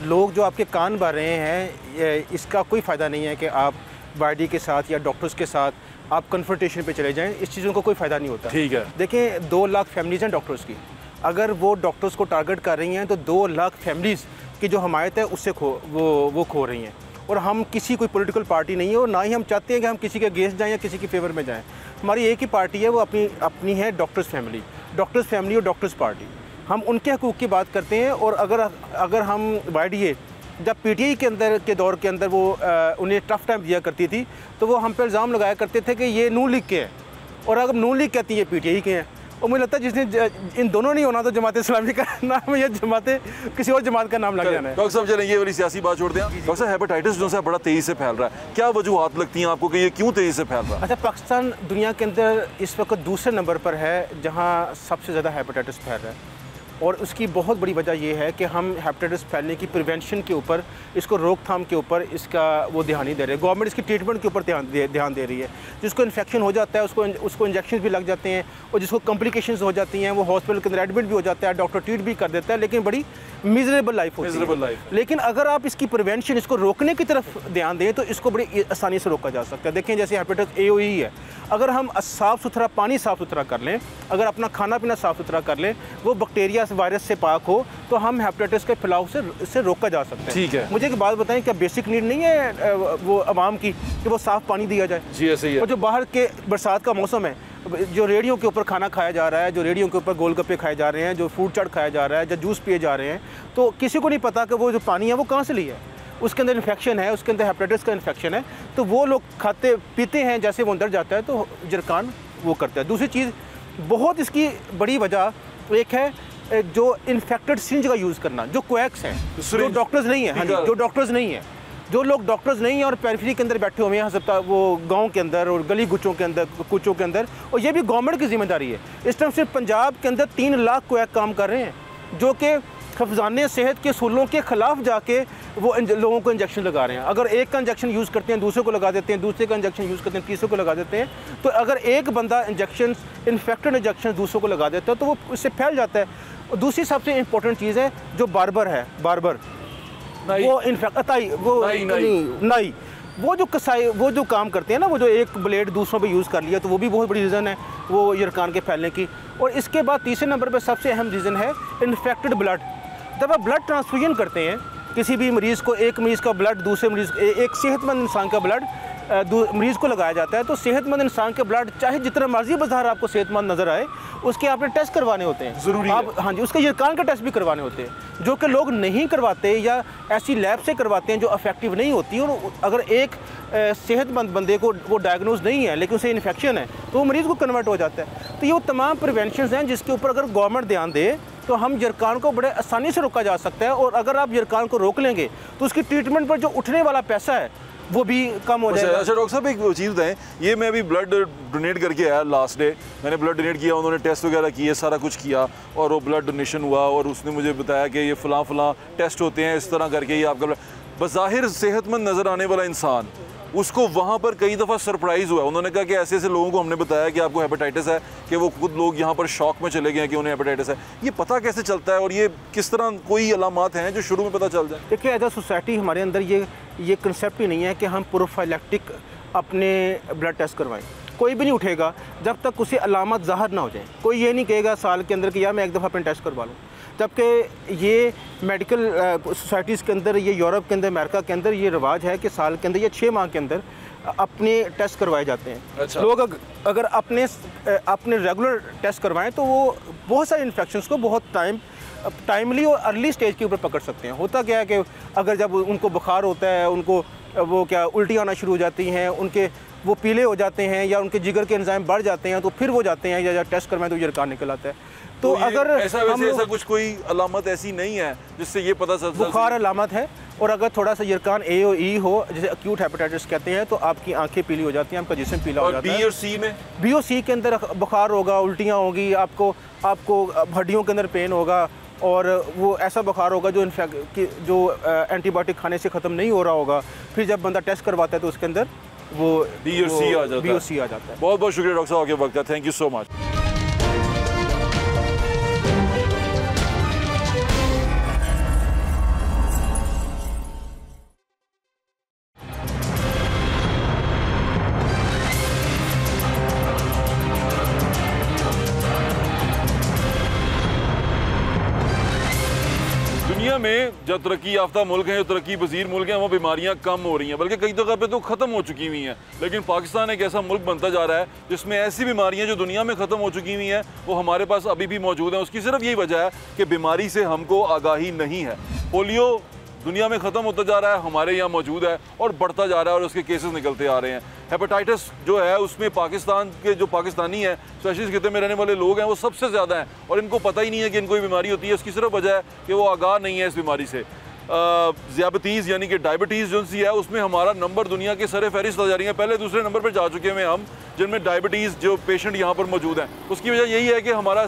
लोग जो आपके कान भर रहे हैं, इसका कोई फ़ायदा नहीं है कि आप YDA के साथ या डॉक्टर्स के साथ आप कन्फ्रंटेशन पे चले जाएं, इस चीज़ों को कोई फ़ायदा नहीं होता। ठीक है, देखें 2 लाख फैमिलीज़ हैं डॉक्टर्स की, अगर वो डॉक्टर्स को टारगेट कर रही हैं तो 2 लाख फैमिलीज़ की जो हमायत है उससे वो खो रही हैं। और हम किसी कोई पॉलिटिकल पार्टी नहीं है और ना ही हम चाहते हैं कि हम किसी के अगेंस्ट जाएँ या किसी के फेवर में जाएँ। हमारी एक ही पार्टी है, वो अपनी है डॉक्टर्स फैमिली और डॉक्टर्स पार्टी। हम उनके हकूक़ की बात करते हैं। और अगर हम YDA जब PTI के दौर के अंदर वो उन्हें टफ़ टाइम दिया करती थी तो वो हम पे इल्ज़ाम लगाया करते थे कि ये नून लीग के हैं, और अगर नून लीग कहती है PTI के हैं। और मुझे लगता है जिसने इन दोनों नहीं होना तो जमात इस्लामी का नाम या किसी और जमात का नाम लग जाना है। डॉक्टर साहब चलें, ये वाली सियासी बात छोड़ते हैं। डॉक्टर साहब, हेपेटाइटिस जो है बड़ा तेज़ी से फैल रहा है, क्या वजूहात लगती हैं आपको कि ये क्यों तेज़ी से फैल रहा है? अच्छा, पाकिस्तान दुनिया के अंदर इस वक्त दूसरे नंबर पर है जहाँ सबसे ज़्यादा हेपेटाइटिस फैल रहा है। और उसकी बहुत बड़ी वजह यह है कि हम हेपेटाइटिस फैलने की प्रिवेंशन के ऊपर, इसको रोकथाम के ऊपर इसका वो ध्यान नहीं दे रहे। गवर्नमेंट इसकी ट्रीटमेंट के ऊपर ध्यान दे रही है। जिसको इन्फेक्शन हो जाता है उसको इंजेक्शन भी लग जाते हैं, और जिसको कॉम्प्लिकेशंस हो जाती हैं वो हॉस्पिटल के अंदर एडमिट भी हो जाता है, डॉक्टर ट्रीट भी कर देता है, लेकिन बड़ी मिजरेबल लाइफ होती है। लेकिन अगर आप इसकी प्रिवेंशन, इसको रोकने की तरफ ध्यान दें तो इसको बड़ी आसानी से रोका जा सकता है। देखें जैसे हेपेटाइटिस AOE है, अगर हम साफ़ सुथरा पानी साफ़ सुथरा कर लें, अगर अपना खाना पीना साफ़ सुथरा कर लें, वो बैक्टीरिया से, वायरस से पाक हो, तो हम हेपेटाइटिस के फैलाव से रोका जा सकता है। ठीक है, मुझे एक बात बताएं, क्या बेसिक नीड नहीं है वो आवाम की कि वो साफ़ पानी दिया जाए? जी ऐसे ही है। और जो बाहर के बरसात का मौसम है, जो रेडियो के ऊपर खाना खाया जा रहा है, जो रेडियो के ऊपर गोलगप्पे खाए जा रहे हैं, जो फूड चाट खाया जा रहा है, जो जूस पिए जा रहे हैं, तो किसी को नहीं पता कि वो जो पानी है वो कहाँ से लिया है। उसके अंदर इन्फेक्शन है, उसके अंदर हेपेटाइटिस का इन्फेक्शन है, तो वो लोग खाते पीते हैं, जैसे वो अंदर जाता है तो जरकान वो करता है। दूसरी चीज़ बहुत इसकी बड़ी वजह एक है जो इन्फेक्टेड सिरिंज का यूज़ करना, जो कोएक्स हैं, जो डॉक्टर्स नहीं है। हाँ जी, जो डॉक्टर्स नहीं है, जो लोग डॉक्टर्स नहीं हैं और पेरिफेरी के अंदर बैठे हुए हैं अस्पताल, वो गांव के अंदर और गली कुचों के अंदर, और ये भी गवर्नमेंट की जिम्मेदारी है। इस टाइम सिर्फ पंजाब के अंदर 3 लाख कोएक काम कर रहे हैं, जो कि खफजाने सेहत के असूलों के ख़िलाफ़ जाके वो लोगों को इंजेक्शन लगा रहे हैं। अगर एक का इंजेक्शन यूज़ करते हैं, दूसरे को लगा देते हैं, दूसरे का इंजेक्शन यूज़ करते हैं, तीसरे को लगा देते हैं, तो अगर एक बंदा इन्फेक्टेड इंजेक्शन दूसरों को लगा देता है तो वो इससे फैल जाता है। और दूसरी सबसे इंपॉर्टेंट चीज़ है जो बार्बर वो नाई वो जो कसाई, वो जो काम करते हैं ना, वो जो एक ब्लेड दूसरों पे यूज़ कर लिया, तो वो भी बहुत बड़ी रीज़न है वो यरकान के फैलने की। और इसके बाद तीसरे नंबर पे सबसे अहम रीज़न है इन्फेक्टेड ब्लड। जब आप ब्लड ट्रांसफ्यूजन करते हैं किसी भी मरीज़ को, एक मरीज़ का ब्लड दूसरे मरीज़, एक सेहतमंद इंसान का ब्लड मरीज़ को लगाया जाता है, तो सेहतमंद इंसान के ब्लड चाहे जितना मर्जी बाजार आपको सेहतमंद नज़र आए, उसके आपने टेस्ट करवाने होते हैं, ज़रूरी आप। हाँ जी, उसके यरकान का टेस्ट भी करवाने होते हैं, जो कि लोग नहीं करवाते या ऐसी लैब से करवाते हैं जो इफेक्टिव नहीं होती। और अगर एक सेहतमंद बंदे को वो डायग्नोज नहीं है लेकिन उसे इन्फेक्शन है तो वो मरीज़ को कन्वर्ट हो जाता है। तो ये वो तमाम प्रिवेंशन हैं जिसके ऊपर अगर गवर्नमेंट ध्यान दे तो हम यरकान को बड़े आसानी से रोका जा सकता है। और अगर आप यरकान को रोक लेंगे तो उसकी ट्रीटमेंट पर जो उठने वाला पैसा है वो भी कम हो जाएगा। अच्छा डॉक्टर साहब, एक चीज़ बताएं, ये मैं अभी ब्लड डोनेट करके आया लास्ट डे, मैंने ब्लड डोनेट किया, उन्होंने टेस्ट वगैरह किए, सारा कुछ किया, और वो ब्लड डोनेशन हुआ, और उसने मुझे बताया कि ये फ़लाँ टेस्ट होते हैं, इस तरह करके ये आपका बज़ाहिर सेहतमंद नज़र आने वाला इंसान, उसको वहाँ पर कई दफ़ा सरप्राइज़ हुआ। उन्होंने कहा कि ऐसे ऐसे लोगों को हमने बताया कि आपको हेपेटाइटिस है, कि वो खुद लोग यहाँ पर शॉक में चले गए हैं कि उन्हें हेपेटाइटिस है। ये पता कैसे चलता है और ये किस तरह, कोई अलामात हैं जो शुरू में पता चल जाए? देखिए, एज अ सोसाइटी हमारे अंदर ये कंसेप्ट ही नहीं है कि हम प्रोफाइलैक्टिक अपने ब्लड टेस्ट करवाएं। कोई भी नहीं उठेगा जब तक उसे अलामत ज़ाहिर ना हो जाए। कोई ये नहीं कहेगा साल के अंदर कि यार मैं एक दफ़ा अपने टेस्ट करवा लूँ, जबकि ये मेडिकल सोसाइटीज़ के अंदर, ये यूरोप के अंदर, अमेरिका के अंदर ये रिवाज है कि साल के अंदर या 6 माह के अंदर अपने टेस्ट करवाए जाते हैं। अच्छा। लोग अगर अपने रेगुलर टेस्ट करवाएं तो वो बहुत सारे इन्फेक्शंस को बहुत टाइमली और अर्ली स्टेज के ऊपर पकड़ सकते हैं। होता क्या है कि अगर जब उनको बुखार होता है, उनको वो क्या उल्टी आना शुरू हो जाती हैं, उनके वो पीले हो जाते हैं या उनके जिगर के एंजाइम बढ़ जाते हैं, तो फिर वो जाते हैं या टेस्ट करवाएं तो यरकान निकल आता है। तो अगर ऐसा कुछ कोई अलामत ऐसी नहीं है जिससे ये पता चलता है? बुखार अलामत है, और अगर थोड़ा सा यरकान ए और ई हो, जैसे एक्यूट हेपेटाइटिस कहते हैं, तो आपकी आंखें पीली हो जाती हैं, आपका जिस्म पीला हो जाता है। बी और सी में? बी और सी के अंदर बुखार होगा, उल्टियाँ होगी, आपको हड्डियों के अंदर पेन होगा, और वो ऐसा बुखार होगा जो एंटीबायोटिक खाने से ख़त्म नहीं हो रहा होगा। फिर जब बंदा टेस्ट करवाता है तो उसके अंदर वो बी और सी आ जाता है। बहुत बहुत शुक्रिया डॉक्टर साहब आपके वक्त का, थैंक यू सो मच। दुनिया में जो तरक्की याफ्ता मुल्क हैं, जो तरक्की पजीर मुल्क हैं, वो बीमारियां कम हो रही हैं, बल्कि कई जगह पे तो ख़त्म हो चुकी हुई हैं। लेकिन पाकिस्तान एक ऐसा मुल्क बनता जा रहा है जिसमें ऐसी बीमारियां जो दुनिया में ख़त्म हो चुकी हुई हैं वो हमारे पास अभी भी मौजूद हैं। उसकी सिर्फ यही वजह है कि बीमारी से हमको आगाही नहीं है। पोलियो दुनिया में ख़त्म होता जा रहा है, हमारे यहाँ मौजूद है और बढ़ता जा रहा है और उसके केसेस निकलते आ रहे हैं। हेपेटाइटिस जो है उसमें पाकिस्तान के जो पाकिस्तानी हैं, स्पेशली खिते में रहने वाले लोग हैं, वो सबसे ज़्यादा हैं और इनको पता ही नहीं है कि इनको बीमारी होती है। इसकी सिर्फ वजह है कि वो आगाह नहीं है इस बीमारी से। ज़ियाबतीज़ यानी कि डायबिटीज़ जो सी है उसमें हमारा नंबर दुनिया के सरे फहरिस्त आ जा रही है, पहले दूसरे नंबर पर जा चुके हैं हम, जिनमें डायबिटीज़ जो पेशेंट यहाँ पर मौजूद हैं। उसकी वजह यही है कि हमारा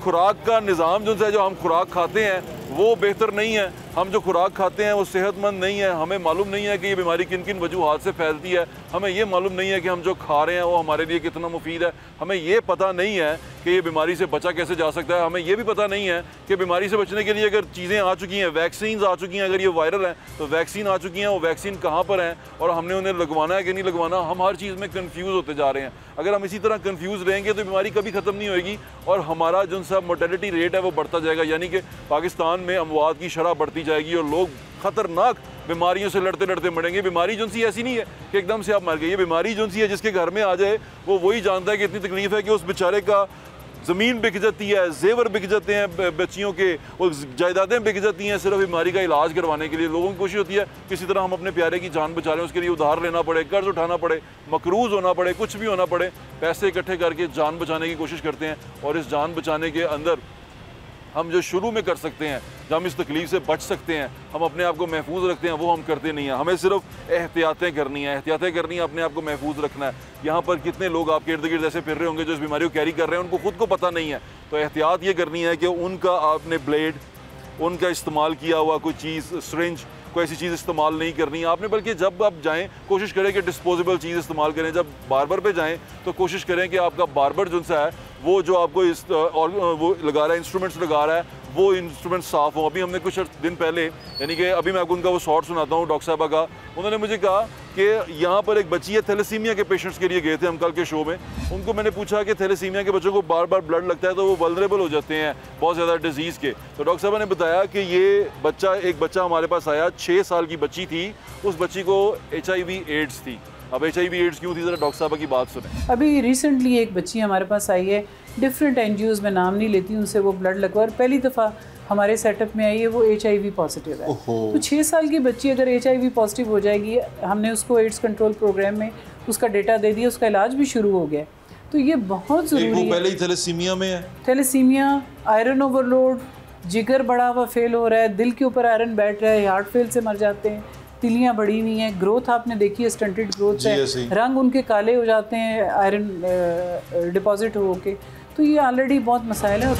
खुराक का निज़ाम जो हम खुराक खाते हैं वो बेहतर नहीं है। हम जो खुराक खाते हैं वो सेहतमंद नहीं है। हमें मालूम नहीं है कि ये बीमारी किन किन वजूहात से फैलती है। हमें ये मालूम नहीं है कि हम जो खा रहे हैं वो हमारे लिए कितना मुफीद है। हमें ये पता नहीं है कि ये बीमारी से बचा कैसे जा सकता है। हमें ये भी पता नहीं है कि बीमारी से बचने के लिए अगर चीज़ें आ चुकी हैं, वैक्सीन आ चुकी हैं, अगर ये वायरल हैं तो वैक्सीन आ चुकी हैं, वो वैक्सीन कहाँ पर हैं और हमने उन्हें लगवाना है कि नहीं लगवाना। हम हर चीज़ में कन्फ्यूज़ होते जा रहे हैं। अगर हम इसी तरह कन्फ्यूज़ रहेंगे तो बीमारी कभी ख़त्म नहीं होगी और हमारा जो सा मोर्टेलिटी रेट है वो बढ़ता जाएगा, यानी कि पाकिस्तान में अमवात की शरह बढ़ती जाएगी और लोग खतरनाक बीमारियों से लड़ते लड़ते मरेंगे। बीमारी जो सी ऐसी नहीं है कि एकदम से आप मर गए। ये बीमारी जो सी है जिसके घर में आ जाए वो वही जानता है कि इतनी तकलीफ है कि उस बेचारे का ज़मीन बिक जाती है, जेवर बिक जाते हैं बच्चियों के, वो जायदादें बिक जाती हैं सिर्फ बीमारी का इलाज करवाने के लिए। लोगों की कोशिश होती है किसी तरह हम अपने प्यारे की जान बचा लें, उसके लिए उधार लेना पड़े, कर्ज उठाना पड़े, मकरूज़ होना पड़े, कुछ भी होना पड़े, पैसे इकट्ठे करके जान बचाने की कोशिश करते हैं। और इस जान बचाने के अंदर हम जो शुरू में कर सकते हैं, जब हम इस तकलीफ से बच सकते हैं, हम अपने आप को महफूज रखते हैं, वो हम करते नहीं हैं। हमें सिर्फ एहतियातें करनी है, अपने आप को महफूज रखना है। यहाँ पर कितने लोग आपके इर्द गिर्द ऐसे फिर रहे होंगे जो इस बीमारी को कैरी कर रहे हैं, उनको खुद को पता नहीं है। तो एहतियात ये करनी है कि उनका आपने ब्लेड, उनका इस्तेमाल किया हुआ कोई चीज़, सिरिंज, कोई ऐसी चीज़ इस्तेमाल नहीं करनी है आपने, बल्कि जब आप जाएं कोशिश करें कि डिस्पोजेबल चीज़ इस्तेमाल करें। जब बार्बर पे जाएं तो कोशिश करें कि आपका बार्बर जो सा है वो जो आपको वो लगा रहा है, इंस्ट्रूमेंट्स लगा रहा है, वो इंस्ट्रूमेंट साफ़ हो। अभी हमने कुछ दिन पहले, यानी कि अभी मैं आपको उनका वो शॉर्ट सुनाता हूँ डॉक्टर साहबा का। उन्होंने मुझे कहा कि यहाँ पर एक बच्ची है, थैलेसीमिया के पेशेंट्स के लिए गए थे हम कल के शो में। उनको मैंने पूछा कि थैलेसीमिया के बच्चों को बार बार ब्लड लगता है तो वो वल्नरेबल हो जाते हैं बहुत ज़्यादा डिजीज़ के। तो डॉक्टर साहबा ने बताया कि ये बच्चा, एक बच्चा हमारे पास आया, 6 साल की बच्ची थी, उस बच्ची को HIV एड्स थी। अब HIV एड्स क्यों थी, ज़रा डॉक्टर साहबा की बात सुने। अभी रिसेंटली एक बच्ची हमारे पास आई है, डिफरेंट NGOs में नाम नहीं लेती, उनसे वो ब्लड लगवा और पहली दफ़ा हमारे सेटअप में आई है, वो HIV पॉजिटिव है। तो 6 साल की बच्ची अगर HIV पॉजिटिव हो जाएगी, हमने उसको एड्स कंट्रोल प्रोग्राम में उसका डेटा दे दिया, उसका इलाज भी शुरू हो गया। तो ये बहुत ज़रूरी है। पहले ही थैलेसीमिया में है, थैलेसीमिया, आयरन ओवरलोड, जिगर बढ़ा हुआ फेल हो रहा है, दिल के ऊपर आयरन बैठ रहा है, हार्ट फेल से मर जाते हैं, तिलियाँ बढ़ी हुई हैं, ग्रोथ आपने देखी है, स्टंटेड ग्रोथ है, रंग उनके काले हो जाते हैं आयरन डिपॉजिट हो के। तो ये ऑलरेडी बहुत मसाइल है।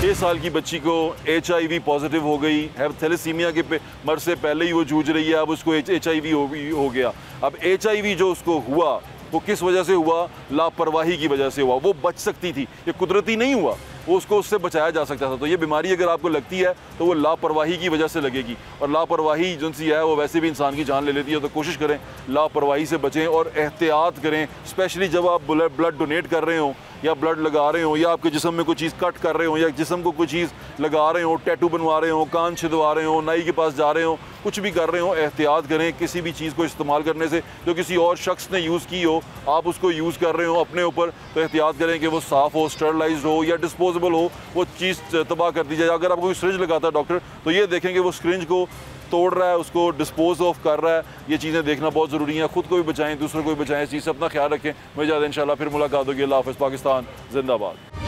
6 साल की बच्ची को HIV पॉजिटिव हो गई है, थैलेसीमिया के मर से पहले ही वो जूझ रही है, अब उसको HIV हो गया। अब HIV जो उसको हुआ वो किस वजह से हुआ? लापरवाही की वजह से हुआ। वो बच सकती थी, ये कुदरती नहीं हुआ, वो उसको उससे बचाया जा सकता था। तो ये बीमारी अगर आपको लगती है तो वो लापरवाही की वजह से लगेगी, और लापरवाही जो सी है वो वैसे भी इंसान की जान ले लेती है। तो कोशिश करें लापरवाही से बचें और एहतियात करें, स्पेशली जब आप ब्लड डोनेट कर रहे हो या ब्लड लगा रहे हो या आपके जिस्म में कोई चीज़ कट कर रहे हो या जिस्म को कोई चीज़ लगा रहे हो, टैटू बनवा रहे हो, कान छिदवा रहे हो, नाई के पास जा रहे हो, कुछ भी कर रहे हो, एहतियात करें किसी भी चीज़ को इस्तेमाल करने से जो किसी और शख्स ने यूज़ की हो, आप उसको यूज़ कर रहे हो अपने ऊपर, तो एहतियात करें कि वो साफ़ हो, स्टरलाइज्ड हो या डिस्पोजेबल हो, वो चीज़ तबाह कर दी जाए। अगर आपको कोई सिरिंज लगाता है डॉक्टर, तो ये देखें कि वो सिरिंज को तोड़ रहा है, उसको डिस्पोज ऑफ कर रहा है। ये चीज़ें देखना बहुत ज़रूरी है। ख़ुद को भी बचाएं, दूसरों को भी बचाएं, इस चीज़ से अपना ख्याल रखें। मुझे ज़्यादा इंशाल्लाह फिर मुलाकात होगी। अल्लाह हाफ़िज़। पाकिस्तान जिंदाबाद।